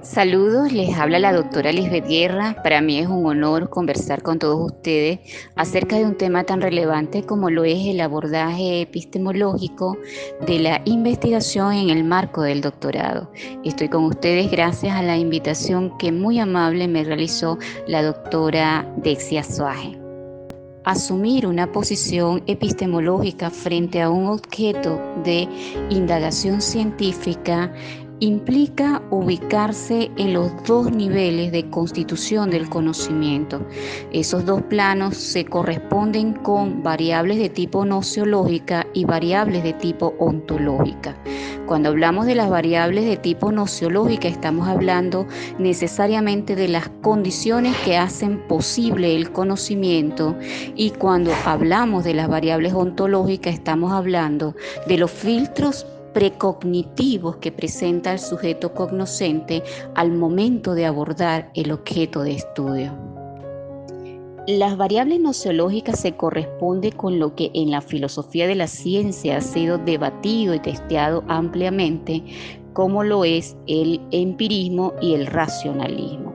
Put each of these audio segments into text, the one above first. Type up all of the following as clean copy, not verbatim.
Saludos, les habla la doctora Lisbeth Guerra. Para mí es un honor conversar con todos ustedes acerca de un tema tan relevante como lo es el abordaje epistemológico de la investigación en el marco del doctorado. Estoy con ustedes gracias a la invitación que muy amable me realizó la doctora Dexia Soaje. Asumir una posición epistemológica frente a un objeto de indagación científica implica ubicarse en los dos niveles de constitución del conocimiento. Esos dos planos se corresponden con variables de tipo nociológica y variables de tipo ontológica. Cuando hablamos de las variables de tipo nociológica, estamos hablando necesariamente de las condiciones que hacen posible el conocimiento, y cuando hablamos de las variables ontológicas, estamos hablando de los filtros precognitivos que presenta el sujeto cognoscente al momento de abordar el objeto de estudio. Las variables nociológicas se corresponden con lo que en la filosofía de la ciencia ha sido debatido y testeado ampliamente, como lo es el empirismo y el racionalismo.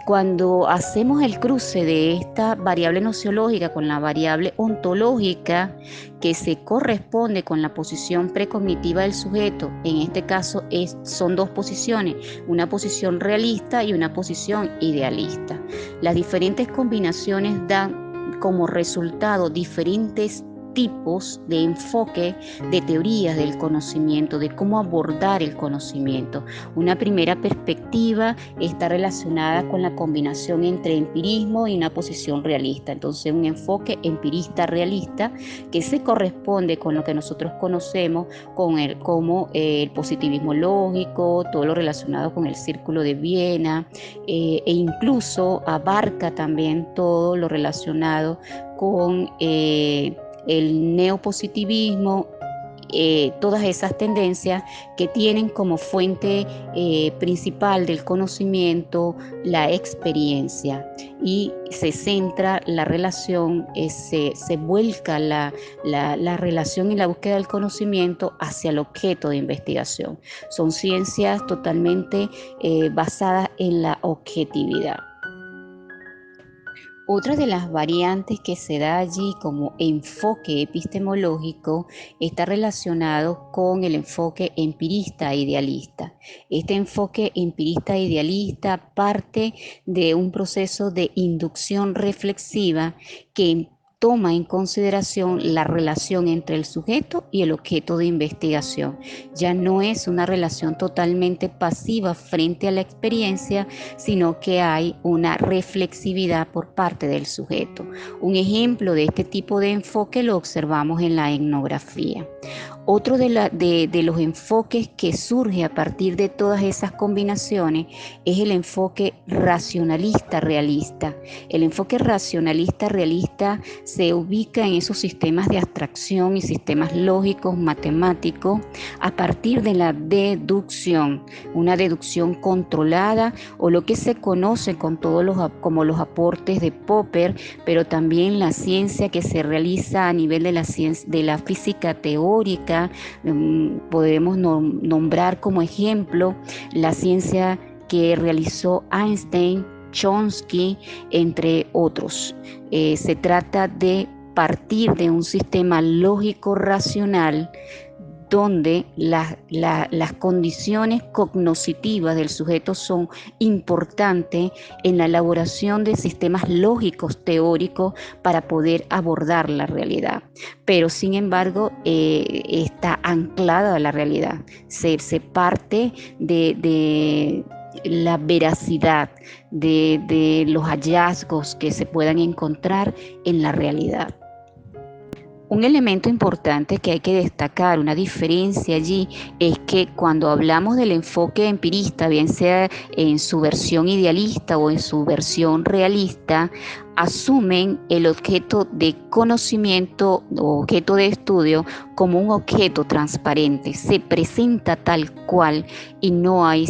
Cuando hacemos el cruce de esta variable nociológica con la variable ontológica, que se corresponde con la posición precognitiva del sujeto, en este caso son dos posiciones, una posición realista y una posición idealista. Las diferentes combinaciones dan como resultado diferentes tipos de enfoque de teorías del conocimiento, de cómo abordar el conocimiento. Una primera perspectiva está relacionada con la combinación entre empirismo y una posición realista. Entonces, un enfoque empirista realista que se corresponde con lo que nosotros conocemos como el positivismo lógico, todo lo relacionado con el Círculo de Viena, e incluso abarca también todo lo relacionado con el neopositivismo, todas esas tendencias que tienen como fuente principal del conocimiento la experiencia, y se centra la relación, se vuelca la relación y la búsqueda del conocimiento hacia el objeto de investigación. Son ciencias totalmente basadas en la objetividad. Otra de las variantes que se da allí como enfoque epistemológico está relacionado con el enfoque empirista e idealista. Este enfoque empirista e idealista parte de un proceso de inducción reflexiva que toma en consideración la relación entre el sujeto y el objeto de investigación. Ya no es una relación totalmente pasiva frente a la experiencia, sino que hay una reflexividad por parte del sujeto. Un ejemplo de este tipo de enfoque lo observamos en la etnografía. Otro de los enfoques que surge a partir de todas esas combinaciones es el enfoque racionalista realista. El enfoque racionalista realista se ubica en esos sistemas de abstracción y sistemas lógicos, matemáticos, a partir de la deducción, una deducción controlada, o lo que se conoce como los aportes de Popper, pero también la ciencia que se realiza a nivel de la física teórica. Podemos nombrar como ejemplo la ciencia que realizó Einstein, Chomsky, entre otros. Se trata de partir de un sistema lógico racional donde las condiciones cognoscitivas del sujeto son importantes en la elaboración de sistemas lógicos teóricos para poder abordar la realidad. Pero sin embargo está anclada a la realidad, se parte de la veracidad de los hallazgos que se puedan encontrar en la realidad. Un elemento importante que hay que destacar, una diferencia allí, es que cuando hablamos del enfoque empirista, bien sea en su versión idealista o en su versión realista, asumen el objeto de conocimiento o objeto de estudio como un objeto transparente, se presenta tal cual y no hay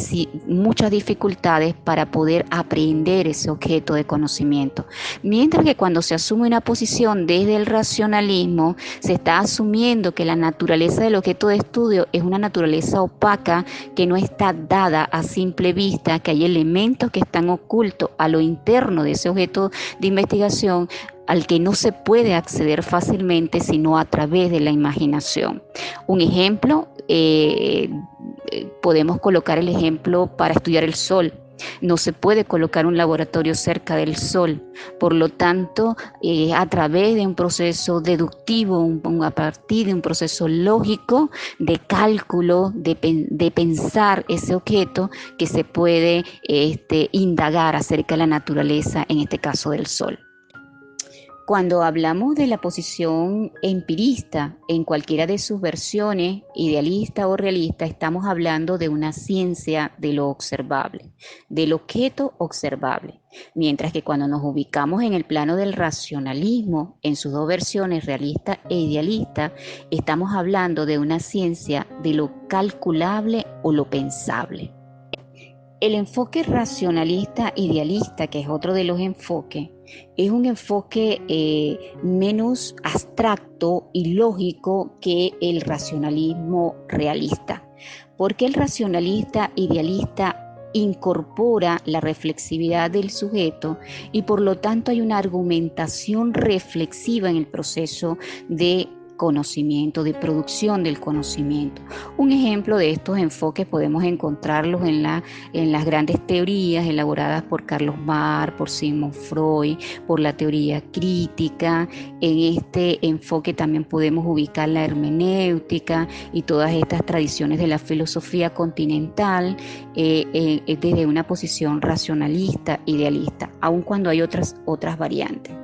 muchas dificultades para poder aprender ese objeto de conocimiento. Mientras que cuando se asume una posición desde el racionalismo, se está asumiendo que la naturaleza del objeto de estudio es una naturaleza opaca que no está dada a simple vista, que hay elementos que están ocultos a lo interno de ese objeto de investigación al que no se puede acceder fácilmente sino a través de la imaginación. Un ejemplo, podemos colocar el ejemplo para estudiar el sol. No se puede colocar un laboratorio cerca del sol, por lo tanto, a través de un proceso deductivo, a partir de un proceso lógico de cálculo, de pensar ese objeto, que se puede indagar acerca de la naturaleza, en este caso del sol. Cuando hablamos de la posición empirista en cualquiera de sus versiones, idealista o realista, estamos hablando de una ciencia de lo observable, del objeto observable. Mientras que cuando nos ubicamos en el plano del racionalismo, en sus dos versiones, realista e idealista, estamos hablando de una ciencia de lo calculable o lo pensable. El enfoque racionalista idealista, que es otro de los enfoques, es un enfoque menos abstracto y lógico que el racionalismo realista, porque el racionalista idealista incorpora la reflexividad del sujeto y por lo tanto hay una argumentación reflexiva en el proceso de conocimiento, de producción del conocimiento. Un ejemplo de estos enfoques podemos encontrarlos en las grandes teorías elaboradas por Carlos Marx, por Sigmund Freud, por la teoría crítica. En este enfoque también podemos ubicar la hermenéutica y todas estas tradiciones de la filosofía continental desde una posición racionalista, idealista, aun cuando hay otras variantes.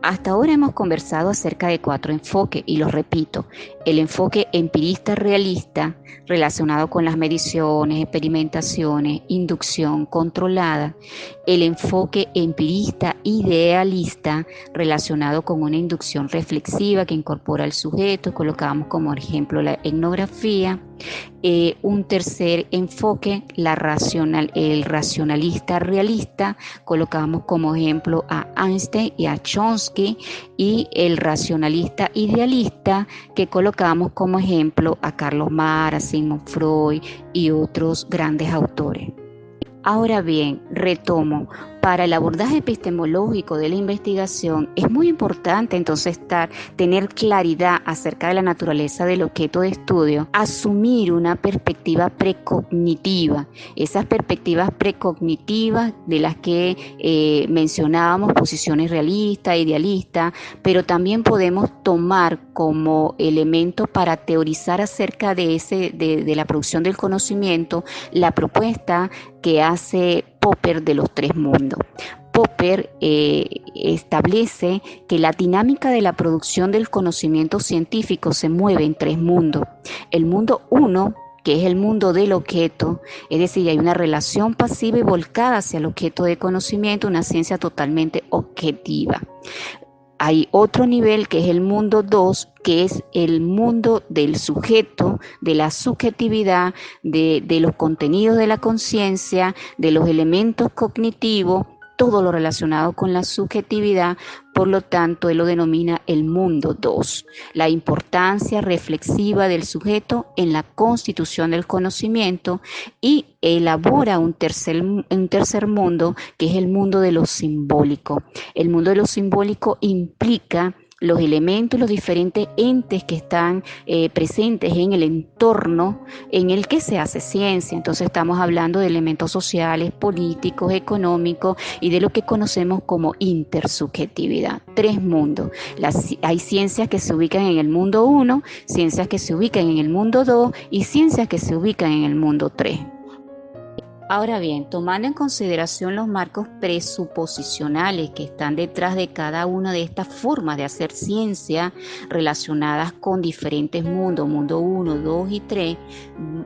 Hasta ahora hemos conversado acerca de 4 enfoques y los repito: el enfoque empirista realista, relacionado con las mediciones, experimentaciones, inducción controlada; el enfoque empirista idealista, relacionado con una inducción reflexiva que incorpora al sujeto, colocamos como ejemplo la etnografía; un tercer enfoque, el racionalista realista, colocamos como ejemplo a Einstein y a Chomsky; y el racionalista idealista, que colocamos como ejemplo a Carlos Marx, a Sigmund Freud y otros grandes autores. Ahora bien, retomo, para el abordaje epistemológico de la investigación es muy importante entonces tener claridad acerca de la naturaleza del objeto de estudio, asumir una perspectiva precognitiva. Esas perspectivas precognitivas de las que mencionábamos, posiciones realistas, idealistas, pero también podemos tomar como elemento para teorizar acerca de la producción del conocimiento la propuesta que hace Popper de los 3 mundos. Popper establece que la dinámica de la producción del conocimiento científico se mueve en 3 mundos. El mundo 1, que es el mundo del objeto, es decir, hay una relación pasiva y volcada hacia el objeto de conocimiento, una ciencia totalmente objetiva. Hay otro nivel que es el mundo 2, que es el mundo del sujeto, de la subjetividad, de los contenidos de la conciencia, de los elementos cognitivos, todo lo relacionado con la subjetividad. Por lo tanto, él lo denomina el mundo 2, la importancia reflexiva del sujeto en la constitución del conocimiento, y elabora un tercer mundo, que es el mundo de lo simbólico. El mundo de lo simbólico implica los elementos, los diferentes entes que están presentes en el entorno en el que se hace ciencia. Entonces estamos hablando de elementos sociales, políticos, económicos y de lo que conocemos como intersubjetividad. 3 mundos. Hay ciencias que se ubican en el mundo 1, ciencias que se ubican en el mundo 2 y ciencias que se ubican en el mundo 3. Ahora bien, tomando en consideración los marcos presuposicionales que están detrás de cada una de estas formas de hacer ciencia relacionadas con diferentes mundos, mundo 1, 2 y 3,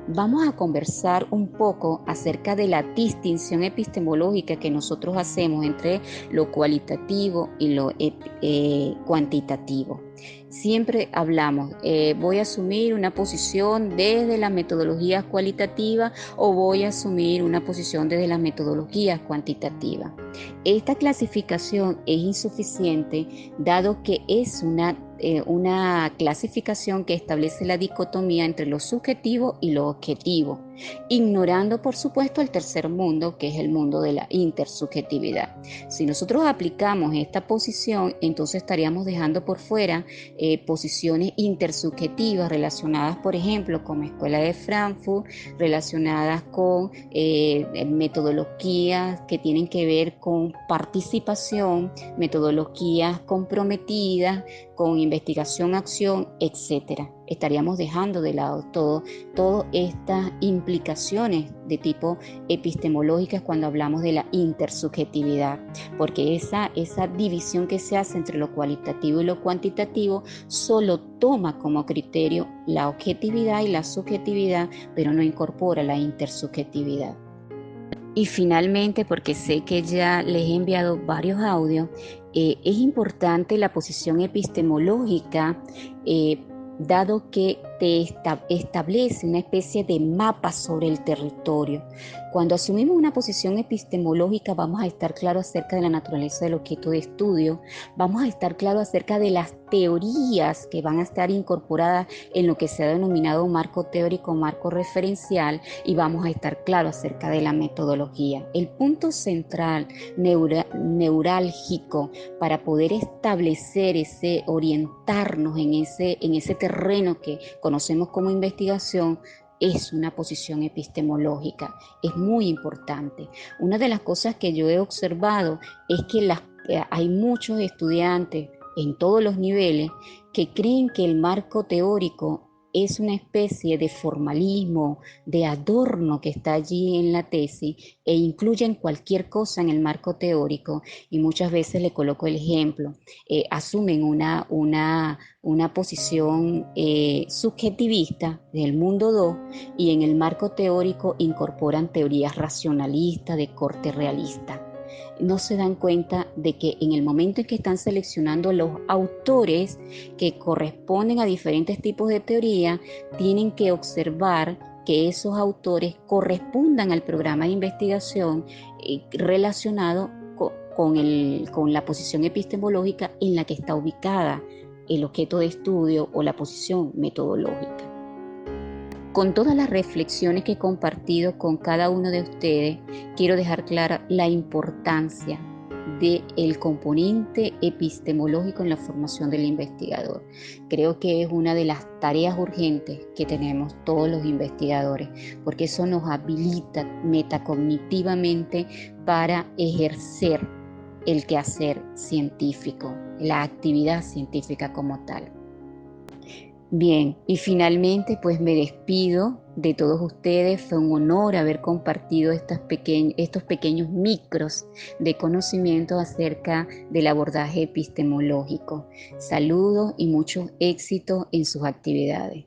vamos a conversar un poco acerca de la distinción epistemológica que nosotros hacemos entre lo cualitativo y lo cuantitativo. Siempre hablamos, voy a asumir una posición desde las metodologías cualitativas o voy a asumir una posición desde las metodologías cuantitativas. Esta clasificación es insuficiente dado que es una clasificación que establece la dicotomía entre lo subjetivo y lo objetivo, ignorando por supuesto el tercer mundo, que es el mundo de la intersubjetividad. Si nosotros aplicamos esta posición, entonces estaríamos dejando por fuera posiciones intersubjetivas relacionadas, por ejemplo, con la Escuela de Frankfurt, relacionadas con metodologías que tienen que ver con participación, metodologías comprometidas, con investigación, acción, etcétera. Estaríamos dejando de lado todas estas implicaciones de tipo epistemológicas cuando hablamos de la intersubjetividad, porque esa división que se hace entre lo cualitativo y lo cuantitativo solo toma como criterio la objetividad y la subjetividad, pero no incorpora la intersubjetividad. Y finalmente, porque sé que ya les he enviado varios audios, es importante la posición epistemológica, dado que te establece una especie de mapa sobre el territorio. Cuando asumimos una posición epistemológica, vamos a estar claros acerca de la naturaleza del objeto de estudio, vamos a estar claros acerca de las teorías que van a estar incorporadas en lo que se ha denominado marco teórico, marco referencial, y vamos a estar claros acerca de la metodología. El punto central neurálgico para poder establecer orientarnos en ese terreno que conocemos como investigación es una posición epistemológica. Es muy importante. Una de las cosas que yo he observado es que hay muchos estudiantes en todos los niveles que creen que el marco teórico es una especie de formalismo, de adorno que está allí en la tesis e incluyen cualquier cosa en el marco teórico, y muchas veces le coloco el ejemplo, asumen una posición subjetivista del mundo 2 y en el marco teórico incorporan teorías racionalistas de corte realista. No se dan cuenta de que en el momento en que están seleccionando los autores que corresponden a diferentes tipos de teoría, tienen que observar que esos autores correspondan al programa de investigación relacionado con la posición epistemológica en la que está ubicada el objeto de estudio o la posición metodológica. Con todas las reflexiones que he compartido con cada uno de ustedes, quiero dejar clara la importancia del componente epistemológico en la formación del investigador. Creo que es una de las tareas urgentes que tenemos todos los investigadores, porque eso nos habilita metacognitivamente para ejercer el quehacer científico, la actividad científica como tal. Bien, y finalmente pues me despido de todos ustedes. Fue un honor haber compartido estos pequeños micros de conocimiento acerca del abordaje epistemológico. Saludos y mucho éxito en sus actividades.